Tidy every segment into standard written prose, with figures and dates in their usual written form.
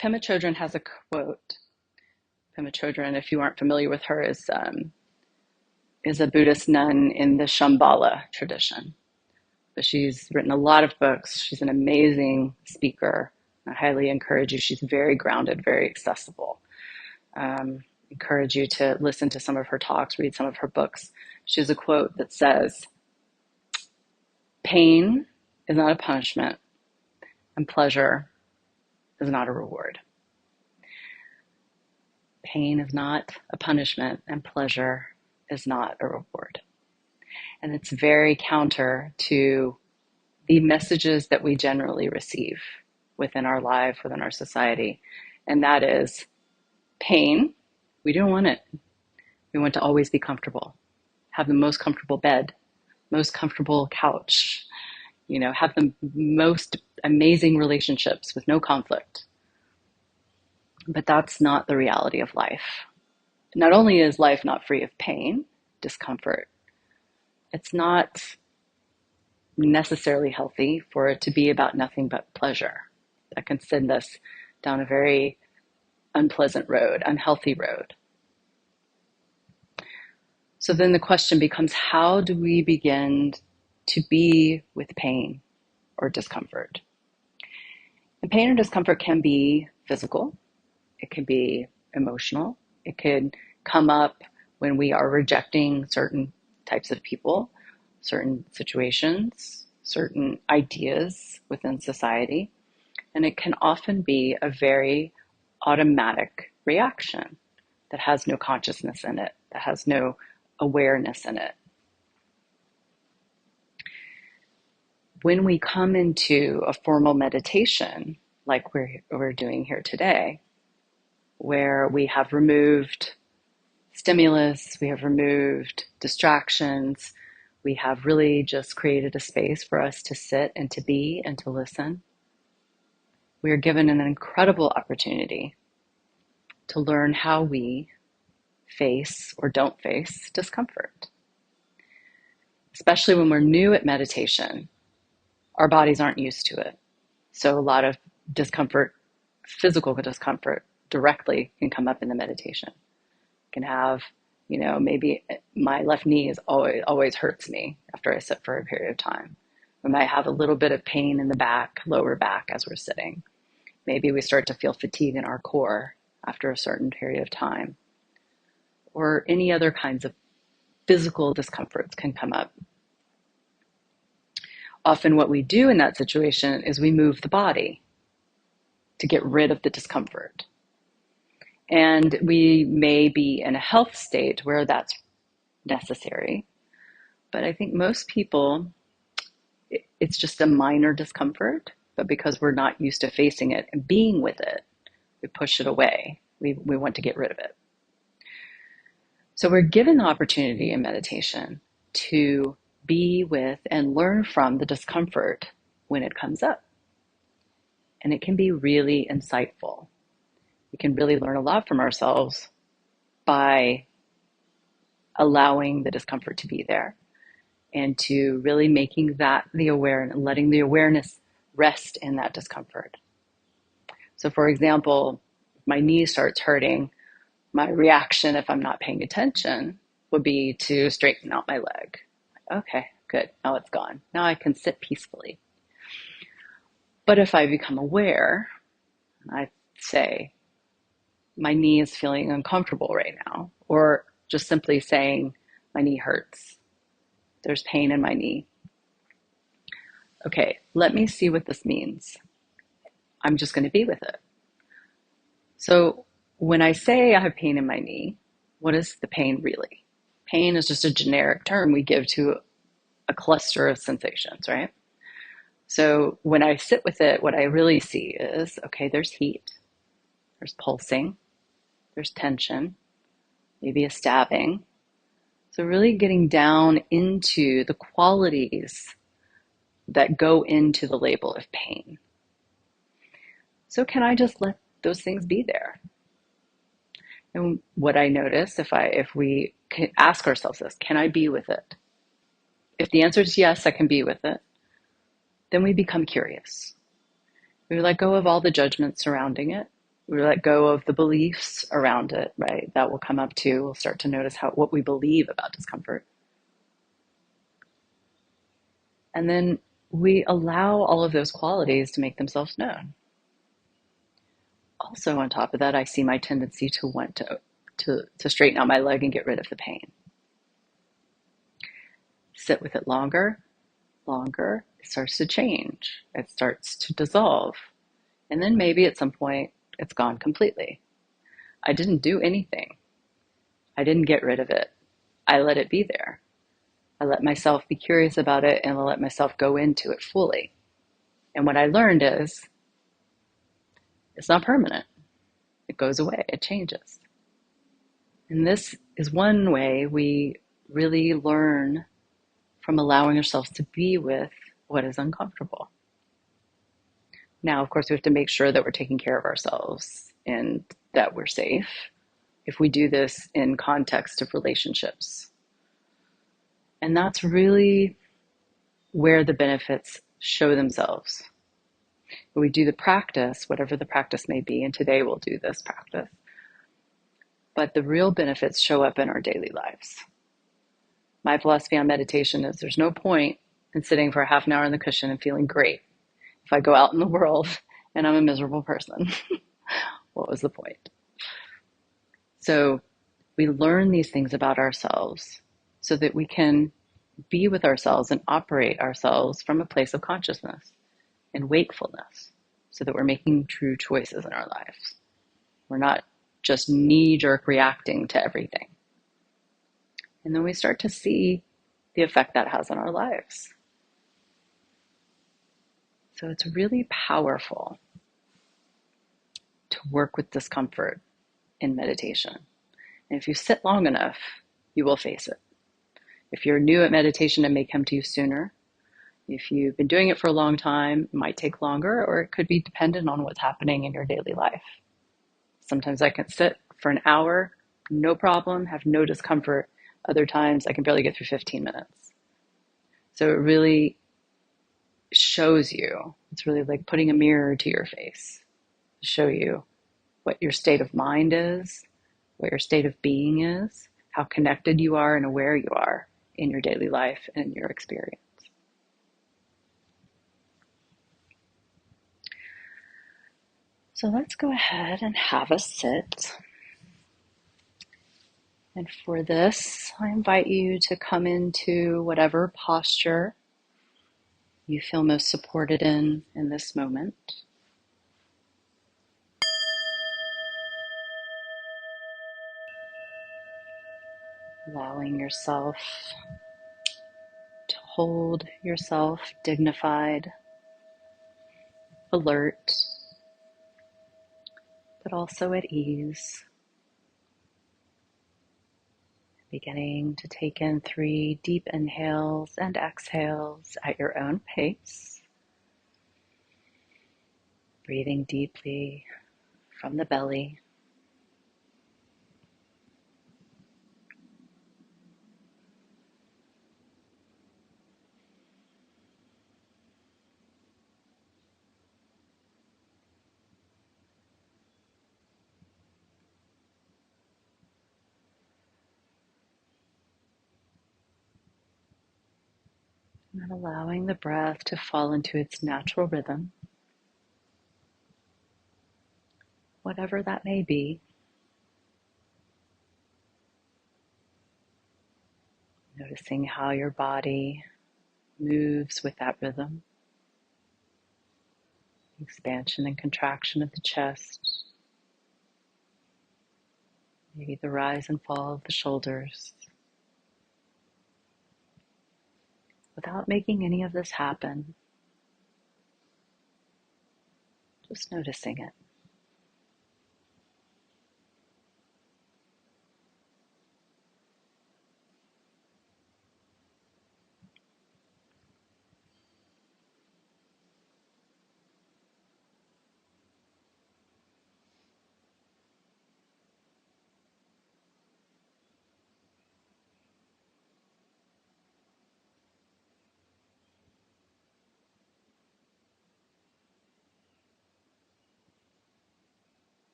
Pema Chodron has a quote. Pema Chodron, if you aren't familiar with her, is a Buddhist nun in the Shambhala tradition. But she's written a lot of books. She's an amazing speaker. I highly encourage you. She's very grounded, very accessible. Encourage you to listen to some of her talks, read some of her books. She has a quote that says, "Pain is not a punishment, and pleasure is not a reward." Pain is not a punishment, and pleasure is not a reward. And it's very counter to the messages that we generally receive within our life, within our society. And that is pain. We don't want it. We want to always be comfortable, have the most comfortable bed, most comfortable couch, have the most amazing relationships with no conflict. But that's not the reality of life. Not only is life not free of pain, discomfort, it's not necessarily healthy for it to be about nothing but pleasure. That can send us down a very unpleasant road, unhealthy road. So then the question becomes, how do we begin to be with pain or discomfort? And pain or discomfort can be physical, it can be emotional, it could come up when we are rejecting certain types of people, certain situations, certain ideas within society. And it can often be a very automatic reaction that has no consciousness in it, that has no awareness in it. When we come into a formal meditation, like we're doing here today, where we have removed stimulus, we have removed distractions, we have really just created a space for us to sit and to be and to listen, we are given an incredible opportunity to learn how we face or don't face discomfort. Especially when we're new at meditation, our bodies aren't used to it. So a lot of discomfort, physical discomfort, directly can come up in the meditation. Can have, maybe my left knee is always hurts me after I sit for a period of time. We might have a little bit of pain in the back, lower back as we're sitting. Maybe we start to feel fatigue in our core after a certain period of time. Or any other kinds of physical discomforts can come up. Often what we do in that situation is we move the body to get rid of the discomfort. And we may be in a health state where that's necessary. But I think most people, it's just a minor discomfort, but because we're not used to facing it and being with it, we push it away. We want to get rid of it. So we're given the opportunity in meditation to be with and learn from the discomfort when it comes up. And it can be really insightful. We can really learn a lot from ourselves by allowing the discomfort to be there and to really making that the awareness, letting the awareness rest in that discomfort. So for example, if my knee starts hurting, my reaction, if I'm not paying attention, would be to straighten out my leg. Okay, good. Now it's gone. Now I can sit peacefully. But if I become aware, I say, my knee is feeling uncomfortable right now, or just simply saying, my knee hurts. There's pain in my knee. Okay, let me see what this means. I'm just going to be with it. So when I say I have pain in my knee, what is the pain really? Pain is just a generic term we give to a cluster of sensations, right? So when I sit with it, what I really see is, okay, there's heat, there's pulsing, there's tension, maybe a stabbing. So really getting down into the qualities that go into the label of pain. So can I just let those things be there? And what I notice, if we can ask ourselves this, can I be with it? If the answer is yes, I can be with it, then we become curious. We let go of all the judgments surrounding it. We let go of the beliefs around it, right? That will come up too. We'll start to notice what we believe about discomfort. And then we allow all of those qualities to make themselves known. Also, on top of that, I see my tendency to want to straighten out my leg and get rid of the pain. Sit with it longer, it starts to change. It starts to dissolve. And then maybe at some point, it's gone completely. I didn't do anything. I didn't get rid of it. I let it be there. I let myself be curious about it and I let myself go into it fully. And what I learned is it's not permanent. It goes away, it changes. And this is one way we really learn from allowing ourselves to be with what is uncomfortable. Now, of course, we have to make sure that we're taking care of ourselves and that we're safe if we do this in context of relationships. And that's really where the benefits show themselves. When we do the practice, whatever the practice may be, and today we'll do this practice, but the real benefits show up in our daily lives. My philosophy on meditation is there's no point in sitting for a half an hour on the cushion and feeling great if I go out in the world and I'm a miserable person. What was the point? So we learn these things about ourselves so that we can be with ourselves and operate ourselves from a place of consciousness and wakefulness so that we're making true choices in our lives. We're not just knee-jerk reacting to everything. And then we start to see the effect that has on our lives. So it's really powerful to work with discomfort in meditation. And if you sit long enough, you will face it. If you're new at meditation, it may come to you sooner. If you've been doing it for a long time, it might take longer, or it could be dependent on what's happening in your daily life. Sometimes I can sit for an hour, no problem, have no discomfort. Other times I can barely get through 15 minutes. So it really shows you, it's really like putting a mirror to your face to show you what your state of mind is, what your state of being is, how connected you are and aware you are in your daily life and your experience. So let's go ahead and have a sit. And for this, I invite you to come into whatever posture you feel most supported in this moment. Allowing yourself to hold yourself dignified, alert, but also at ease. Beginning to take in 3 deep inhales and exhales at your own pace. Breathing deeply from the belly. And then allowing the breath to fall into its natural rhythm, whatever that may be. Noticing how your body moves with that rhythm. Expansion and contraction of the chest. Maybe the rise and fall of the shoulders. Without making any of this happen, just noticing it.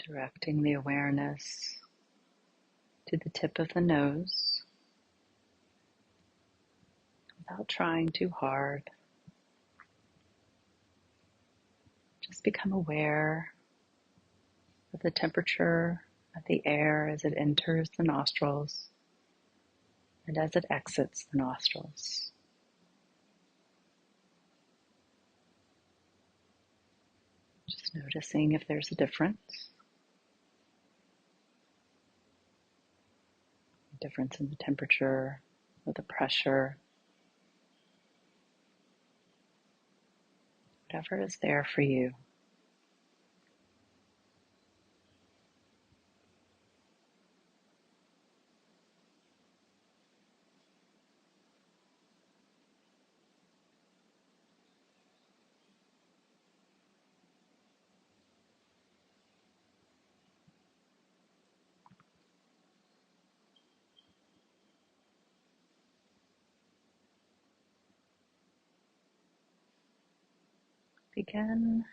Directing the awareness to the tip of the nose without trying too hard. Just become aware of the temperature of the air as it enters the nostrils and as it exits the nostrils. Just noticing if there's a difference. A difference in the temperature or the pressure. Whatever is there for you. Begin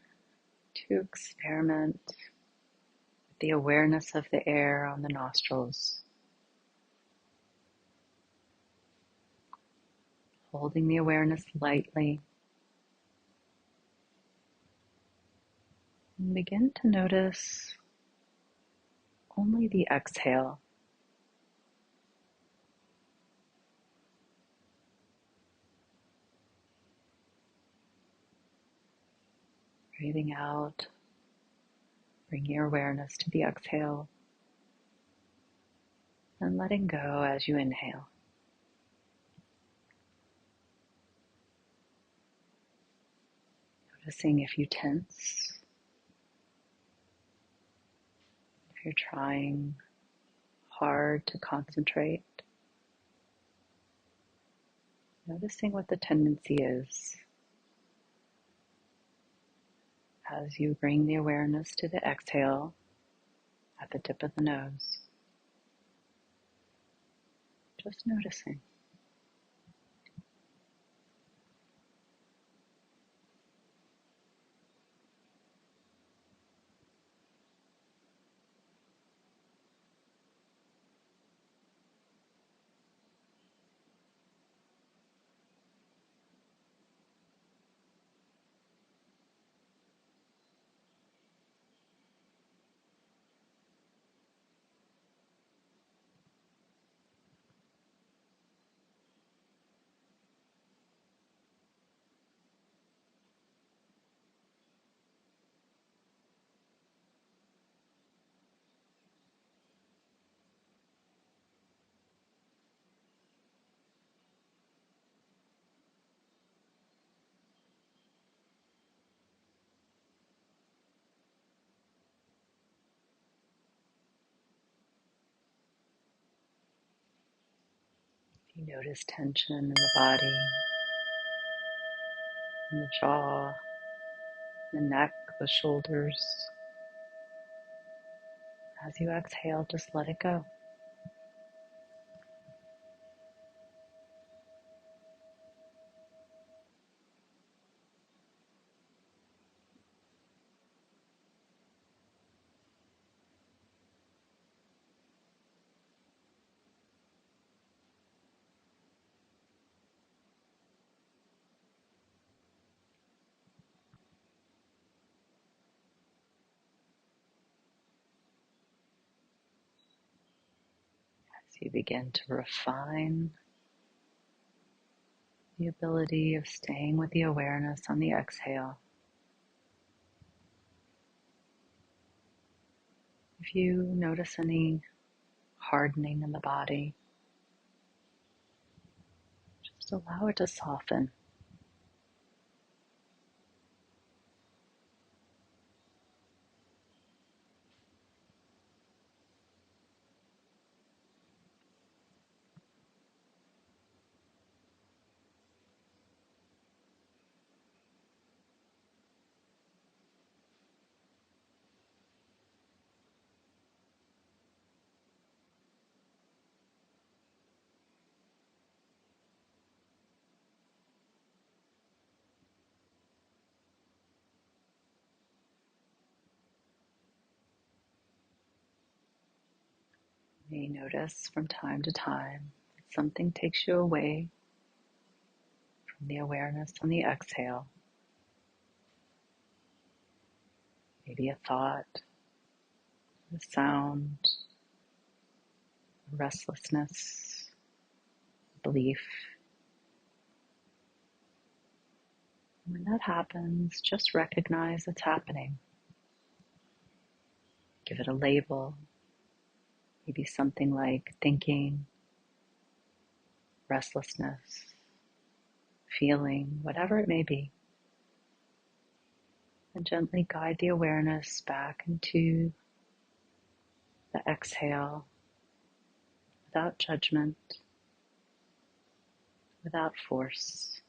to experiment with the awareness of the air on the nostrils, holding the awareness lightly, and begin to notice only the exhale. Breathing out, bring your awareness to the exhale, and letting go as you inhale. Noticing if you tense, if you're trying hard to concentrate. Noticing what the tendency is as you bring the awareness to the exhale at the tip of the nose. Just noticing. If you notice tension in the body, in the jaw, the neck, the shoulders, as you exhale, just let it go. As you begin to refine the ability of staying with the awareness on the exhale, if you notice any hardening in the body, just allow it to soften. You may notice from time to time that something takes you away from the awareness on the exhale. Maybe a thought, a sound, a restlessness, a belief. When that happens, just recognize it's happening. Give it a label, maybe something like thinking, restlessness, feeling, whatever it may be. And gently guide the awareness back into the exhale without judgment, without force.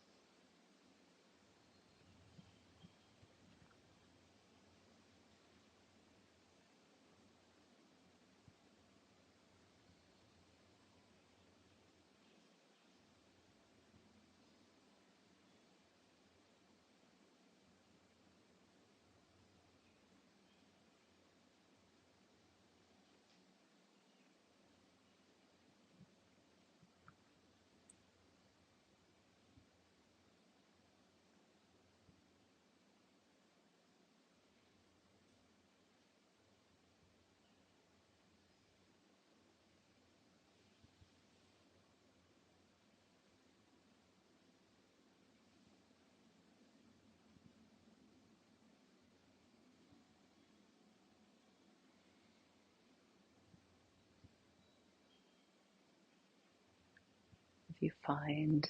If you find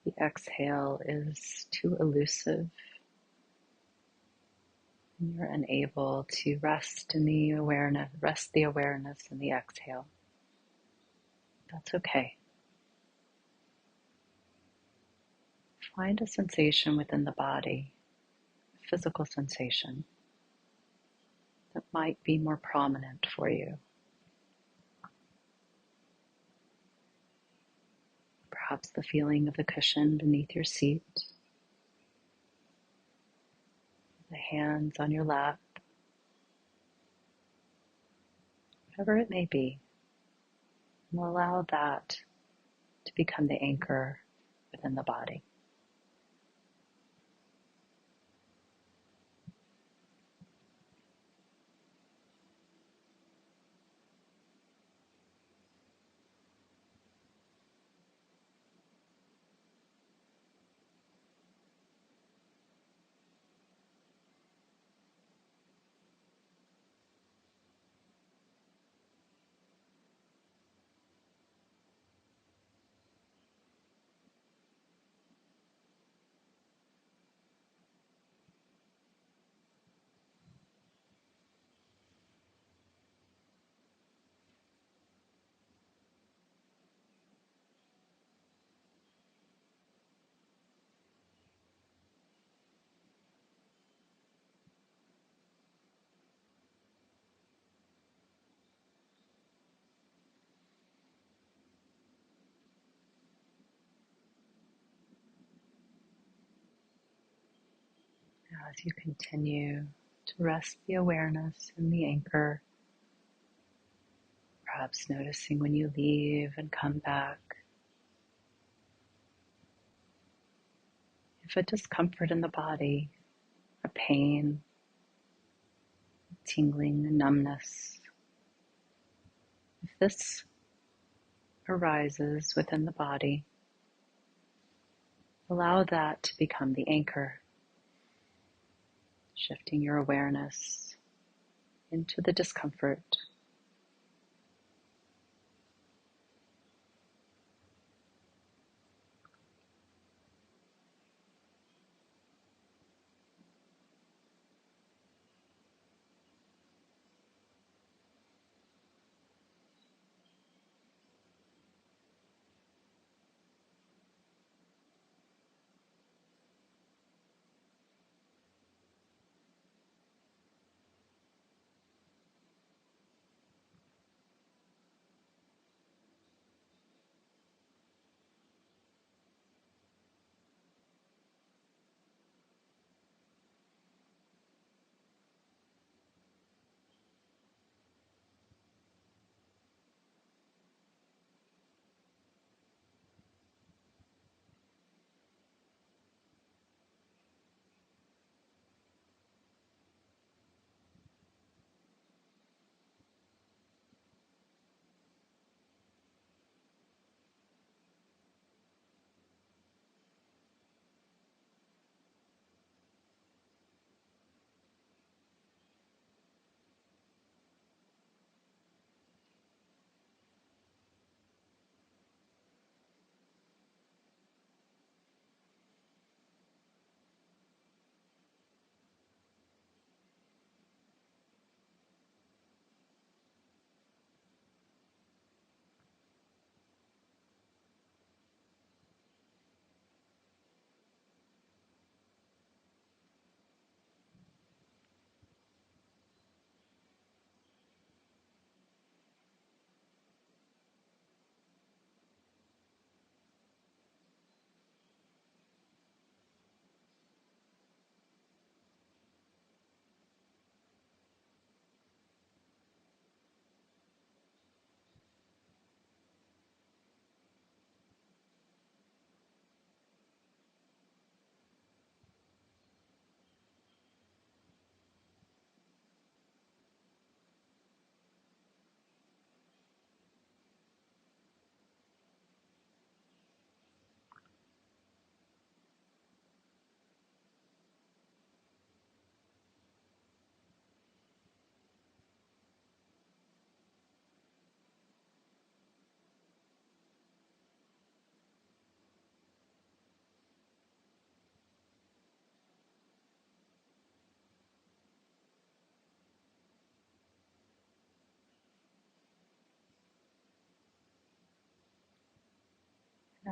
the exhale is too elusive and you're unable to rest the awareness in the exhale, that's okay. Find a sensation within the body, a physical sensation that might be more prominent for you. Perhaps the feeling of the cushion beneath your seat, the hands on your lap, whatever it may be, and allow that to become the anchor within the body. Now, as you continue to rest the awareness in the anchor, perhaps noticing when you leave and come back, if a discomfort in the body, a pain, tingling, a numbness, if this arises within the body, allow that to become the anchor, shifting your awareness into the discomfort.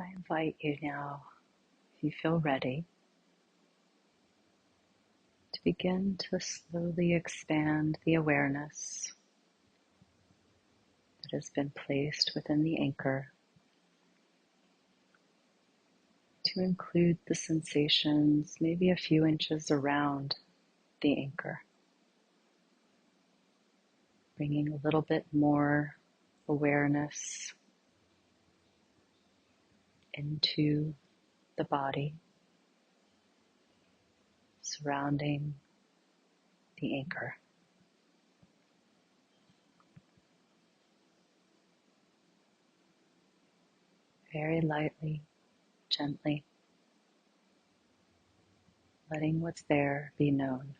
I invite you now, if you feel ready, to begin to slowly expand the awareness that has been placed within the anchor to include the sensations maybe a few inches around the anchor, bringing a little bit more awareness into the body surrounding the anchor. Very lightly, gently, letting what's there be known.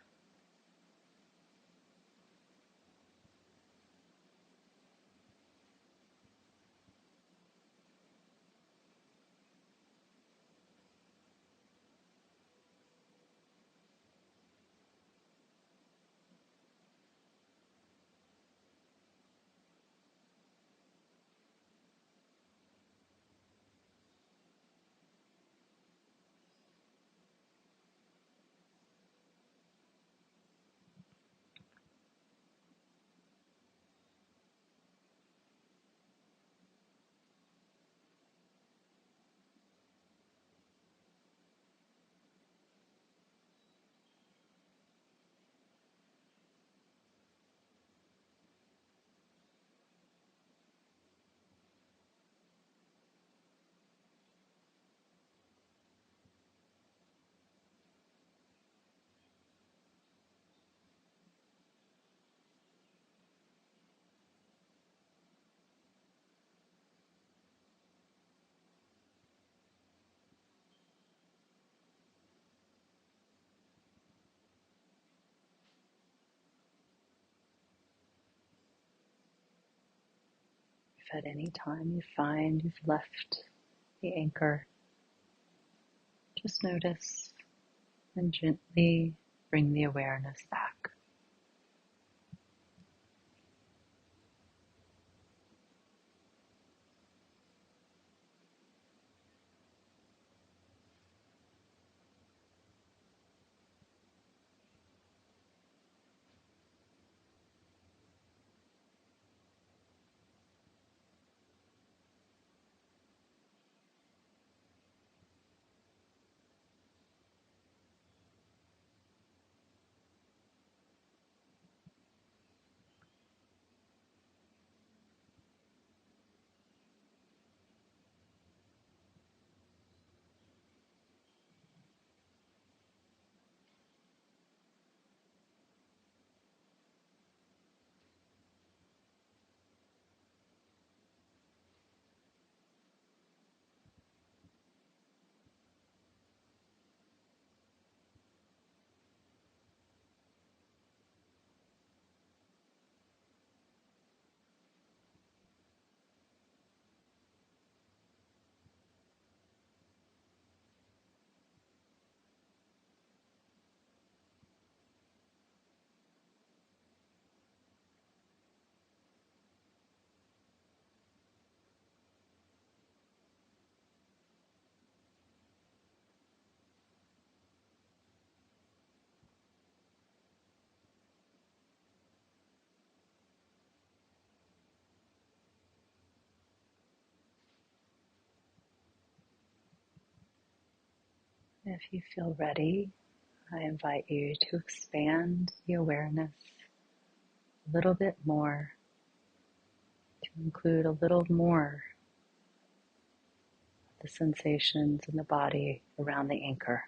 If at any time you find you've left the anchor, just notice and gently bring the awareness back. If you feel ready, I invite you to expand the awareness a little bit more, to include a little more of the sensations in the body around the anchor.